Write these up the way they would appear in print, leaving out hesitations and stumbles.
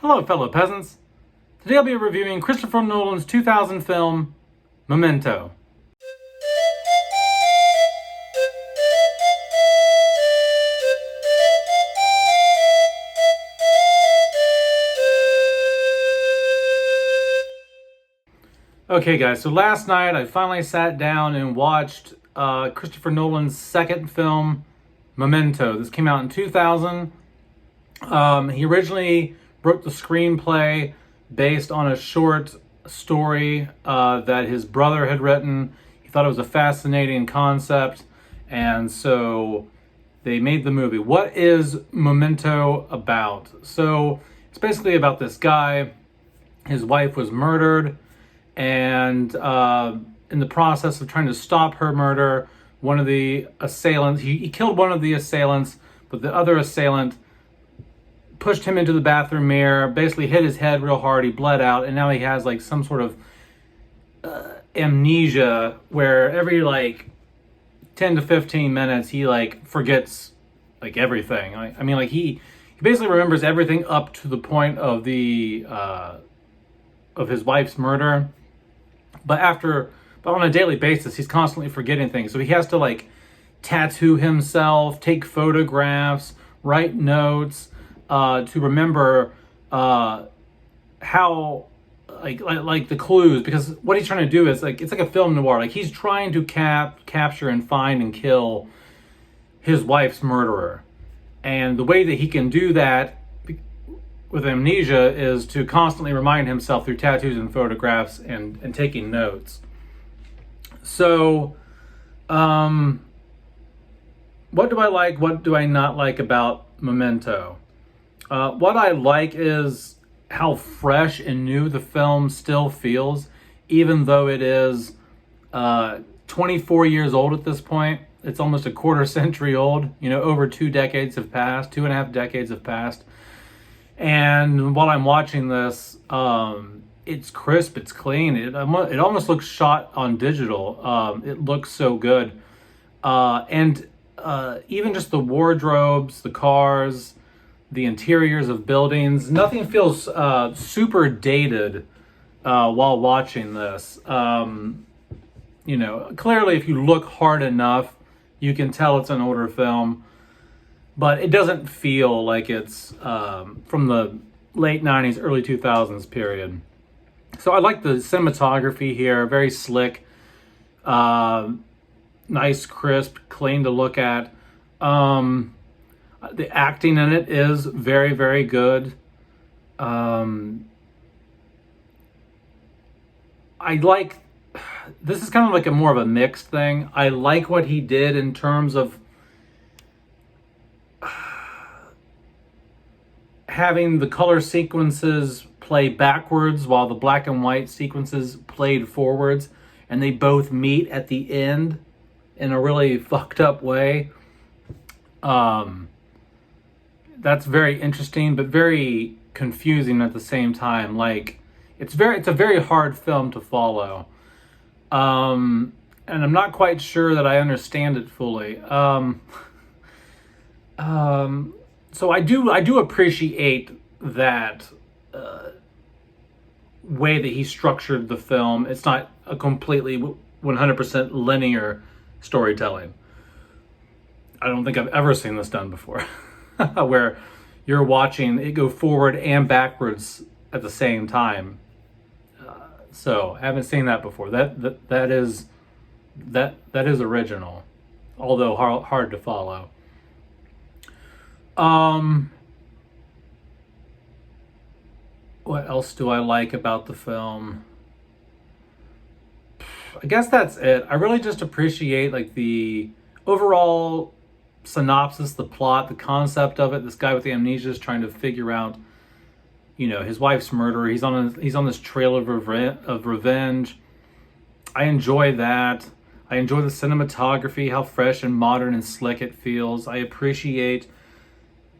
Hello, fellow peasants. Today I'll be reviewing Christopher Nolan's 2000 film, Memento. Okay, guys, so last night I finally sat down and watched Christopher Nolan's second film, Memento. This came out in 2000. He originally wrote the screenplay based on a short story that his brother had written. He thought it was a fascinating concept, and so they made the movie. What is Memento about? So it's basically about this guy. His wife was murdered, and in the process of trying to stop her murder, one of the assailants, he killed one of the assailants, but the other assailant pushed him into the bathroom mirror, basically hit his head real hard, he bled out, and now he has like some sort of amnesia where every like 10 to 15 minutes he like forgets like everything. I mean, like he basically remembers everything up to the point of the of his wife's murder, but on a daily basis he's constantly forgetting things, so he has to like tattoo himself, take photographs, write notes to remember how like the clues, because what he's trying to do is like, it's like a film noir. Like he's trying to capture and find and kill his wife's murderer, and the way that he can do that with amnesia is to constantly remind himself through tattoos and photographs and taking notes. So what do I like, what do I not like about Memento? What I like is how fresh and new the film still feels, even though it is 24 years old at this point. It's almost a quarter century old. You know, over 2 decades have passed, 2.5 decades have passed. And while I'm watching this, it's crisp, it's clean. It almost looks shot on digital. It looks so good. And even just the wardrobes, the cars, the interiors of buildings, nothing feels super dated while watching this. You know, clearly if you look hard enough, you can tell it's an older film, but it doesn't feel like it's from the late 90s, early 2000s period. So I like the cinematography here, very slick, nice, crisp, clean to look at. The acting in it is very, very good. I like, this is kind of like a more of a mixed thing. I like what he did in terms of having the color sequences play backwards while the black and white sequences played forwards, and they both meet at the end in a really fucked up way. That's very interesting, but very confusing at the same time. Like, it's a very hard film to follow. And I'm not quite sure that I understand it fully. So I do appreciate that way that he structured the film. It's not a completely 100% linear storytelling. I don't think I've ever seen this done before, where you're watching it go forward and backwards at the same time. So I haven't seen that before. That is original, although hard to follow. What else do I like about the film? I guess that's it. I really just appreciate like the overall synopsis, the plot, the concept of it. This guy with the amnesia is trying to figure out, you know, his wife's murderer. He's on this trail of revenge. I enjoy that. I enjoy the cinematography, how fresh and modern and slick it feels. I appreciate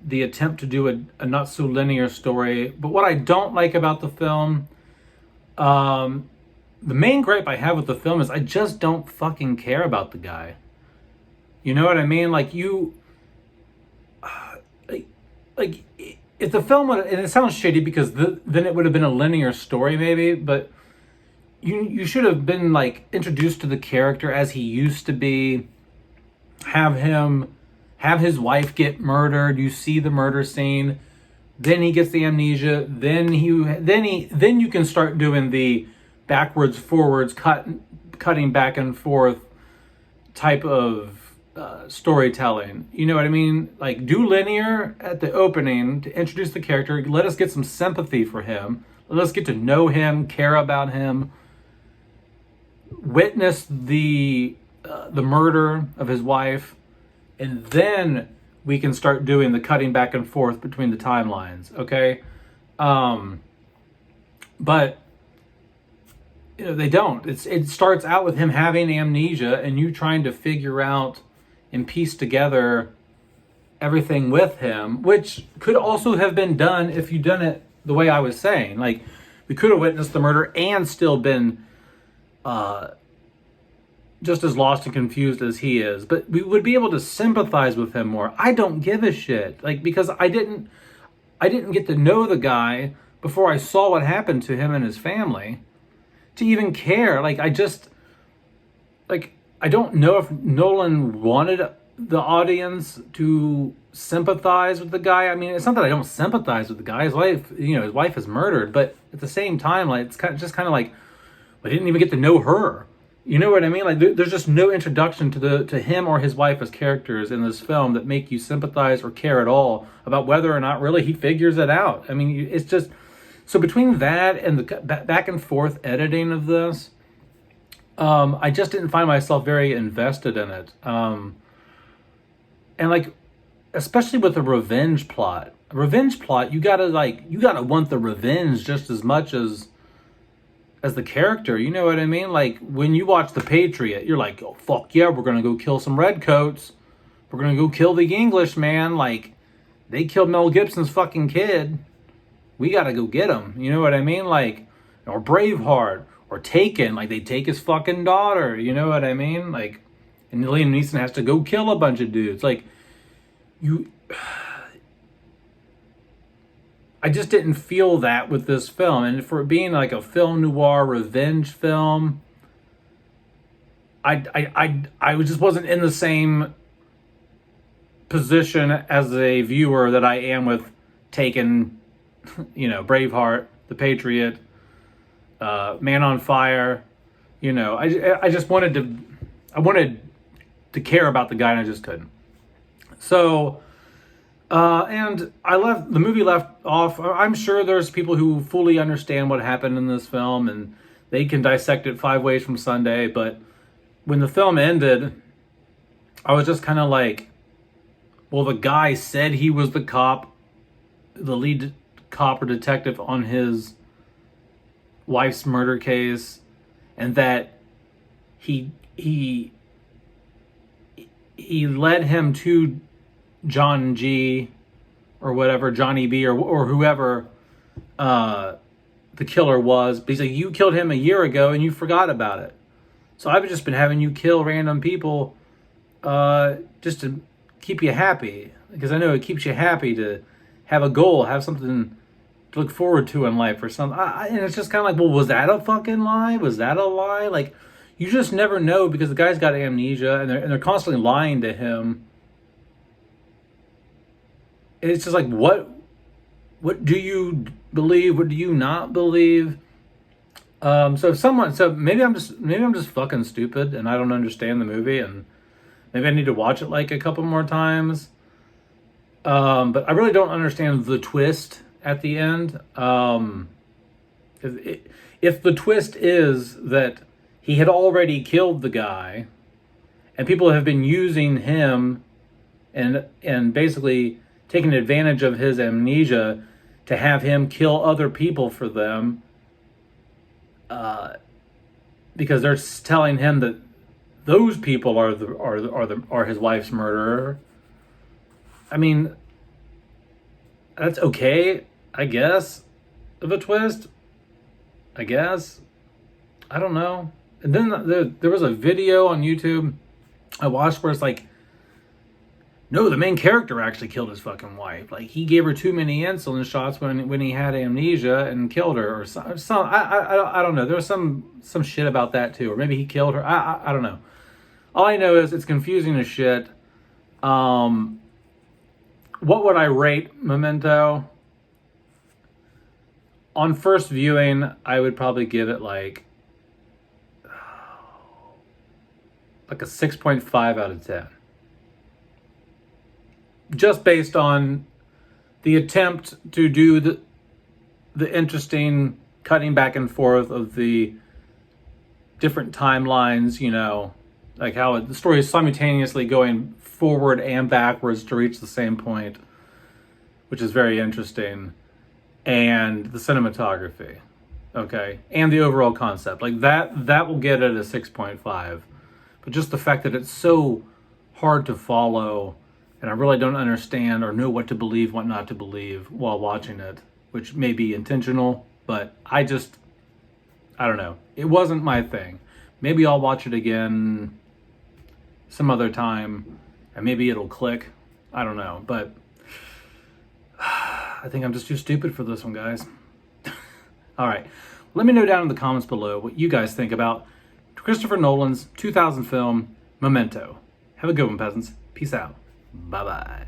the attempt to do a not so linear story. But what I don't like about the film, the main gripe I have with the film is I just don't fucking care about the guy. You know what I mean? Like, you, like if the film would, and it sounds shitty because then it would have been a linear story maybe, but you should have been like introduced to the character as he used to be. Have his wife get murdered. You see the murder scene, then he gets the amnesia. Then you can start doing the backwards, forwards, cutting back and forth type of storytelling. You know what I mean? Like, do linear at the opening to introduce the character. Let us get some sympathy for him. Let us get to know him, care about him. Witness the murder of his wife, and then we can start doing the cutting back and forth between the timelines. Okay, but they don't. It starts out with him having amnesia, and you trying to figure out and piece together everything with him, which could also have been done if you'd done it the way I was saying. Like, we could have witnessed the murder and still been just as lost and confused as he is, but we would be able to sympathize with him more. I don't give a shit, like, because I didn't get to know the guy before I saw what happened to him and his family to even care. Like, I don't know if Nolan wanted the audience to sympathize with the guy. I mean, it's not that I don't sympathize with the guy. His wife is murdered, but at the same time, like, it's kind of like, I didn't even get to know her. You know what I mean? Like, there's just no introduction to him or his wife as characters in this film that make you sympathize or care at all about whether or not really he figures it out. I mean, it's just, so between that and the back and forth editing of this, I just didn't find myself very invested in it. And like, especially with the revenge plot, you gotta want the revenge just as much as the character. You know what I mean? Like, when you watch The Patriot, you're like, oh, fuck yeah, we're gonna go kill some redcoats. We're gonna go kill the English, man. Like, they killed Mel Gibson's fucking kid. We gotta go get him. You know what I mean? Like, or Braveheart, or Taken. Like, they take his fucking daughter. You know what I mean? Like, and Liam Neeson has to go kill a bunch of dudes. Like, I just didn't feel that with this film. And for it being like a film noir revenge film, I just wasn't in the same position as a viewer that I am with Taken, Braveheart, The Patriot, Man on Fire. I just wanted to care about the guy, and I just couldn't. So, and the movie left off. I'm sure there's people who fully understand what happened in this film, and they can dissect it 5 ways from Sunday. But when the film ended, I was just kind of like, well, the guy said he was the lead cop or detective on his wife's murder case, and that he led him to John G, or whatever, Johnny B, or whoever the killer was. But he's like, you killed him a year ago and you forgot about it. So I've just been having you kill random people just to keep you happy. Because I know it keeps you happy to have a goal, have something to look forward to in life or something. And it's just kind of like, well, was that a fucking lie? Was that a lie? Like, you just never know, because the guy's got amnesia and they're constantly lying to him. It's just like, what do you believe? What do you not believe? So maybe I'm just fucking stupid and I don't understand the movie, and maybe I need to watch it like a couple more times. But I really don't understand the twist at the end. If the twist is that he had already killed the guy, and people have been using him and basically taking advantage of his amnesia to have him kill other people for them, because they're telling him that those people are his wife's murderer. I mean, that's okay, I guess, of a twist. I guess. I don't know. And then there was a video on YouTube I watched where it's like, no, the main character actually killed his fucking wife. Like, he gave her too many insulin shots when he had amnesia and killed her, or some I don't know. There was some shit about that too, or maybe he killed her. I don't know. All I know is it's confusing as shit. What would I rate Memento? On first viewing, I would probably give it like a 6.5 out of 10. Just based on the attempt to do the interesting cutting back and forth of the different timelines, you know, like how the story is simultaneously going forward and backwards to reach the same point, which is very interesting, and the cinematography, okay, and the overall concept. Like that will get it a 6.5. But just the fact that it's so hard to follow, and I really don't understand or know what to believe, what not to believe while watching it, which may be intentional, but I don't know. It wasn't my thing. Maybe I'll watch it again some other time, and maybe it'll click. I don't know, but I think I'm just too stupid for this one, guys. All right. Let me know down in the comments below what you guys think about Christopher Nolan's 2000 film, Memento. Have a good one, peasants. Peace out. Bye-bye.